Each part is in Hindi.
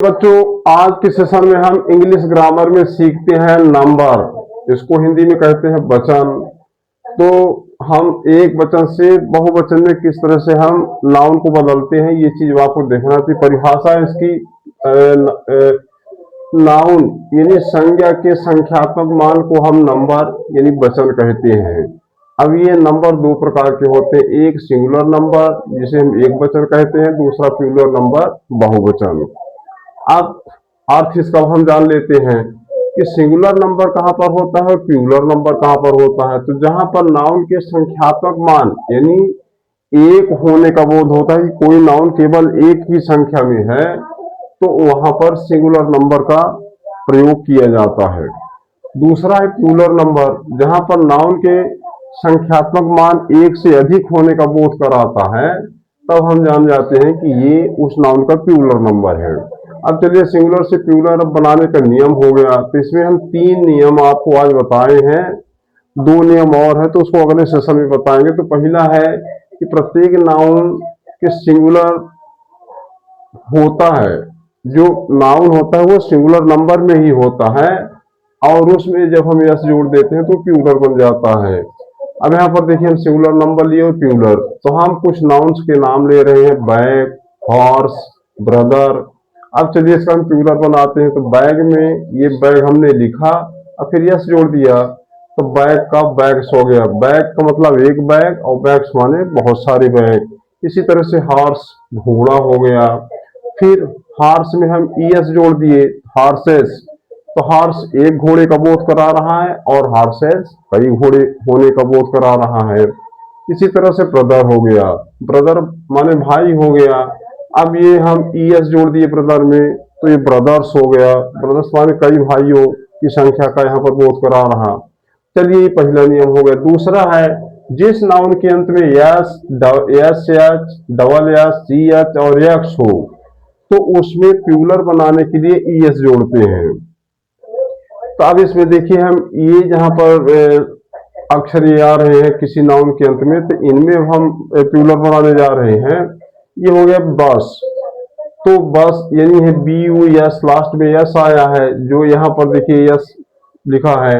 बच्चों, आज के सेशन में हम इंग्लिश ग्रामर में सीखते हैं नंबर। इसको हिंदी में कहते हैं वचन। तो हम एक वचन से बहुवचन में किस तरह से हम नाउन को बदलते हैं, ये चीज आपको देखना थी। परिभाषा है इसकी, नाउन यानी संज्ञा के संख्यात्मक मान को हम नंबर यानी वचन कहते हैं। अब ये नंबर दो प्रकार के होते हैं, एक सिंगुलर नंबर जिसे हम एक वचन कहते हैं, दूसरा प्लूरल नंबर बहुवचन। अब अर्थ इसका हम जान लेते हैं कि सिंगुलर नंबर कहां पर होता है, प्लूरल नंबर कहां पर होता है। तो जहां पर नाउन के संख्यात्मक मान यानी एक होने का बोध होता है कि कोई नाउन केवल एक ही संख्या में है, तो वहां पर सिंगुलर नंबर का प्रयोग किया जाता है। दूसरा है प्लूरल नंबर, जहां पर नाउन के संख्यात्मक मान एक से अधिक होने का बोध कराता है, तब हम जान जाते हैं कि ये उस नाउन का प्लूरल नंबर है। अब चलिए सिंगुलर से प्लूरल बनाने का नियम हो गया। तो इसमें हम 3 नियम आपको आज बताए हैं, 2 नियम और है तो उसको अगले सेशन में बताएंगे। तो पहला है कि प्रत्येक नाउन के सिंगुलर होता है, जो नाउन होता है वो सिंगुलर नंबर में ही होता है, और उसमें जब हम यस जोड़ देते हैं तो प्लूरल बन जाता है। अब यहाँ पर देखिए हम सिंगुलर नंबर लिए और प्लूरल, तो हम कुछ नाउन्स के नाम ले रहे हैं, बैग, हॉर्स, ब्रदर। अब चलिए इसका हम प्लूरल बनाते हैं। तो बैग में ये बैग हमने लिखा और फिर यस जोड़ दिया, तो बैग का बैग्स हो गया। बैग का मतलब एक बैग और बैग्स माने बहुत सारे बैग। इसी तरह से हॉर्स घोड़ा हो गया। फिर हॉर्स में हम ईएस जोड़ दिए, हॉर्सेस। तो हॉर्स एक घोड़े का बोध करा रहा है और हॉर्सेस कई घोड़े होने का बोध करा रहा है। इसी तरह से ब्रदर हो गया, ब्रदर माने भाई हो गया। अब ये हम ईएस जोड़ दिए ब्रदर में, तो ये ब्रदर्स हो गया। ब्रदर्स माने कई भाइयों की संख्या का यहाँ पर बोध करा रहा। चलिए ये पहला नियम हो गया। दूसरा है जिस नाउन के अंत में S, S H, double S, C H और एक्स हो, तो उसमें प्लूरल बनाने के लिए ईएस जोड़ते हैं। तो अब इसमें देखिए हम ये जहां पर अक्षर ये आ रहे हैं किसी नाउन के अंत में, तो इनमें हम प्लूरल बनाने जा रहे हैं। ये हो गया बस। तो बस यानी है बी यू एस, लास्ट में यस आया है, जो यहाँ पर देखिए यस लिखा है,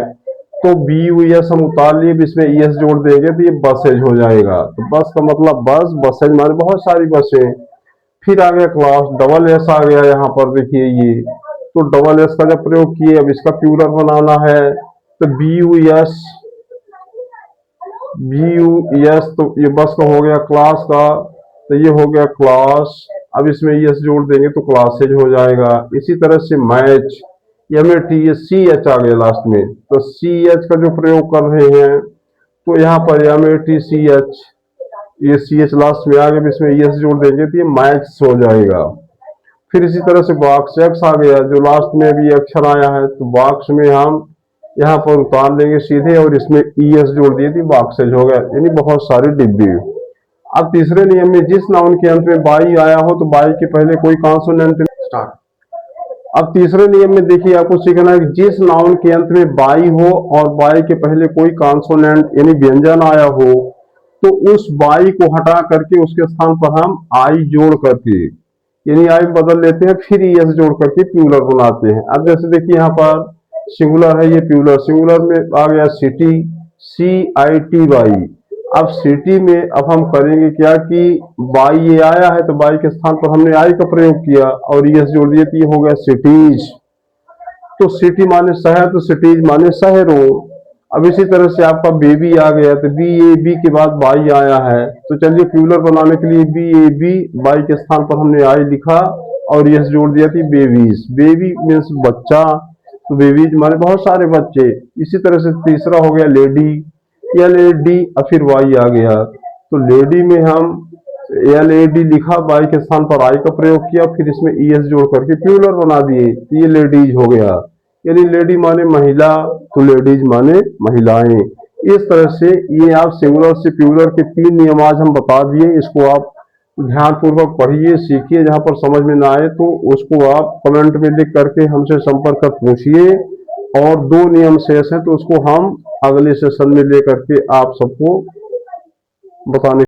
तो बी यू एस हम उतार लिए, इसमें एस जोड़ देंगे तो ये बसेज हो जाएगा। तो बस का मतलब बस, बसेज माने बहुत सारी बसें। फिर आ गया क्लास, डबल एस आ गया यहाँ पर देखिए ये, तो डबल एस का जब प्रयोग किए, अब इसका प्लूरल बनाना है, तो बी यू एस, तो ये बस का हो गया। क्लास का, तो ये हो गया क्लास। अब इसमें एस जोड़ देंगे तो क्लासेज हो जाएगा। इसी तरह से मैच, MAT, सी एच आ गया लास्ट में, तो सी एच का जो प्रयोग कर रहे हैं, तो यहाँ पर MATCH, ये CH लास्ट में आ गया, इसमें एस जोड़ देंगे तो ये मैच हो जाएगा। फिर इसी तरह से बॉक्स एक्स आ गया, जो लास्ट में भी अक्षर आया है, तो बॉक्स में हम यहाँ पर उतार लेंगे सीधे और इसमें ES जोड़ दिए थी, बॉक्सेज हो गया, यानी बहुत सारे डिब्बे। अब तीसरे नियम में जिस नाउन के अंत में बाई आया हो, तो बाई के पहले कोई कॉन्सोनेंट स्टार्ट। अब तीसरे नियम में देखिए आपको सीखना है कि जिस नाउन के अंत में बाई हो और बाई के पहले कोई कॉन्सोनेंट यानी व्यंजन आया हो, तो उस बाई को हटा करके उसके स्थान पर हम आई जोड़ करके यानी आई बदल लेते हैं, फिर एस जोड़ करके प्लूरल बनाते हैं। अब जैसे देखिए यहाँ पर सिंगुलर है, ये प्लूरल, सिंगुलर में आ गया सिटी, CITY। अब सिटी में अब हम करेंगे क्या कि बाई ये आया है, तो बाई के स्थान पर हमने आई का प्रयोग किया और एस जोड़ दिए, तो ये हो गया सिटीज। तो सिटी माने शहर, तो सिटीज माने शहरों। अब इसी तरह से आपका बेबी आ गया, तो BAB के बाद बाई आया है, तो चलिए प्लूरल बनाने के लिए BAB, बाई के स्थान पर हमने आई लिखा और यस जोड़ दिया थी बेबीज। बेबी मीन्स बच्चा, तो बेबीज माने बहुत सारे बच्चे। इसी तरह से तीसरा हो गया लेडी, LAD और फिर वाई आ गया, तो लेडी में हम LAD लिखा, बाई के स्थान पर आई का प्रयोग किया, फिर इसमें ES जोड़ करके प्लूरल बना दिए, तो ये लेडीज हो गया। यानी लेडी माने महिला, तो लेडीज माने महिलाएं। इस तरह से ये आप सिंगुलर से प्लूरल के 3 नियम आज हम बता दिए। इसको आप ध्यानपूर्वक पढ़िए, सीखिए। जहां पर समझ में ना आए तो उसको आप कमेंट में लिख करके हमसे संपर्क कर पूछिए। और 2 नियम शेष हैं, तो उसको हम अगले सेशन में लेकर के आप सबको बताने